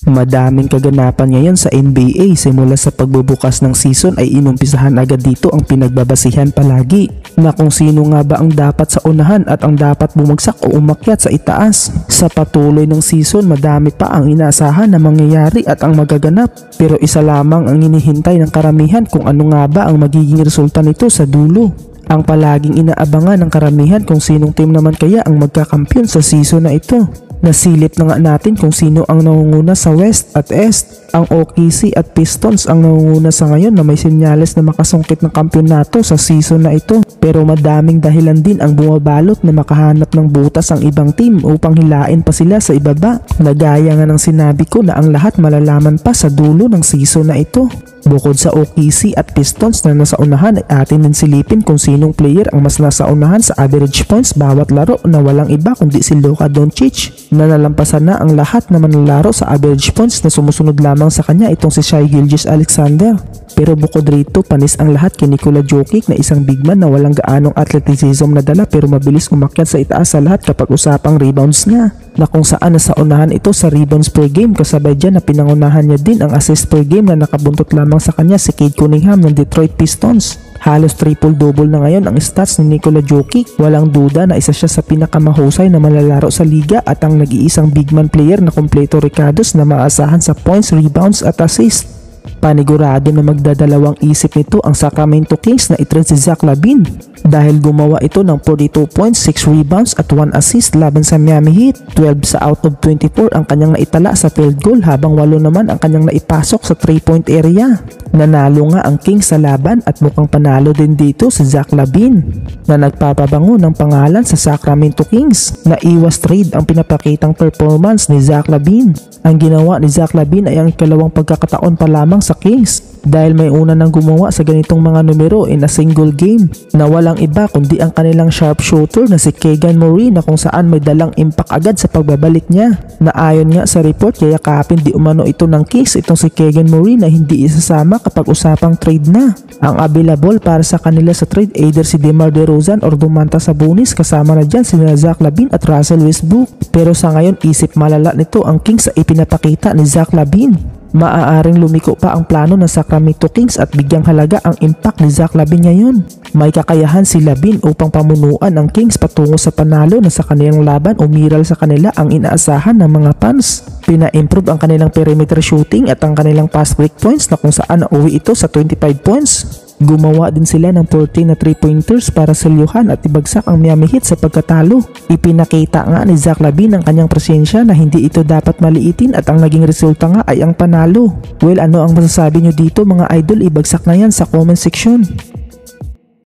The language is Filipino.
Madaming kaganapan ngayon sa NBA simula sa pagbubukas ng season ay inumpisahan agad dito ang pinagbabasihan palagi na kung sino nga ba ang dapat sa unahan at ang dapat bumagsak o umakyat sa itaas. Sa patuloy ng season madami pa ang inaasahan na mangyayari at ang magaganap, pero isa lamang ang inihintay ng karamihan kung ano nga ba ang magiging resulta nito sa dulo. Ang palaging inaabangan ng karamihan kung sinong team naman kaya ang magkakampyon sa season na ito. Nasilip na nga natin kung sino ang nangunguna sa West at East. Ang OKC at Pistons ang nangunguna sa ngayon na may senyales na makasungkit ng kampyonato sa season na ito. Pero madaming dahilan din ang bumabalot na makahanap ng butas ang ibang team upang hilain pa sila sa ibaba. Nagaya nga ng sinabi ko na ang lahat malalaman pa sa dulo ng season na ito. Bukod sa OKC at Pistons na nasa unahan ay atin din silipin kung sinong player ang mas nasa unahan sa average points bawat laro na walang iba kundi si Luka Doncic na nalampasan na ang lahat na manlalaro sa average points na sumusunod lamang sa kanya itong si Shai Gilgeous-Alexander. Pero bukod rito panis ang lahat kay Nikola Jokic na isang big man na walang gaanong athleticism na dala pero mabilis umakyat sa itaas sa lahat kapag usapang rebounds niya, na kung saan nasa unahan ito sa rebounds per game kasabay dyan na pinangunahan niya din ang assist per game na nakabuntot lamang sa kanya si Cade Cunningham ng Detroit Pistons. Halos triple-double na ngayon ang stats ni Nikola Jokic. Walang duda na isa siya sa pinakamahusay na malalaro sa liga at ang nag-iisang big man player na kompleto rekados na maasahan sa points, rebounds at assist. Panigurado na magdadalawang isip nito ang Sacramento Kings na itrade si Zach LaVine dahil gumawa ito ng 42 points, 6 rebounds at 1 assist laban sa Miami Heat. 12 sa out of 24 ang kanyang naitala sa field goal habang 8 naman ang kanyang naipasok sa 3-point area. Nanalo nga ang Kings sa laban at mukhang panalo din dito si Zach LaVine na nagpapabango ng pangalan sa Sacramento Kings. Naiwas trade ang pinapakitang performance ni Zach LaVine. Ang ginawa ni Zach LaVine ay ang ikalawang pagkakataon pa lamang sa Kings dahil may una nang gumawa sa ganitong mga numero in a single game na walang iba kundi ang kanilang sharpshooter na si Keegan Murray na kung saan may dalang impact agad sa pagbabalik niya, na ayon nga sa report yayakapin di umano ito ng Kings itong si Keegan Murray na hindi isasama kapag usapang trade na. Ang available para sa kanila sa trade either si DeMar DeRozan or Domantas Sabonis, kasama na dyan sina Zach LaVine at Russell Westbrook. Pero sa ngayon isip malala nito ang Kings sa ipinapakita ni Zach LaVine. Maaaring lumiko pa ang plano ng Sacramento Kings at bigyang halaga ang impact ni Zach LaVine ngayon. May kakayahan si LaVine upang pamunuan ang Kings patungo sa panalo na sa kanilang laban umiral sa kanila ang inaasahan ng mga fans. Pina-improve ang kanilang perimeter shooting at ang kanilang fast break points na kung saan nauwi ito sa 25 points. Gumawa din sila ng 14 na 3-pointers para selyuhan at ibagsak ang Miami Heat sa pagkatalo. Ipinakita nga ni Zach LaVine ang kanyang presensya na hindi ito dapat maliitin at ang naging resulta nga ay ang panalo. Well, ano ang masasabi nyo dito mga idol? Ibagsak na yan sa comment section.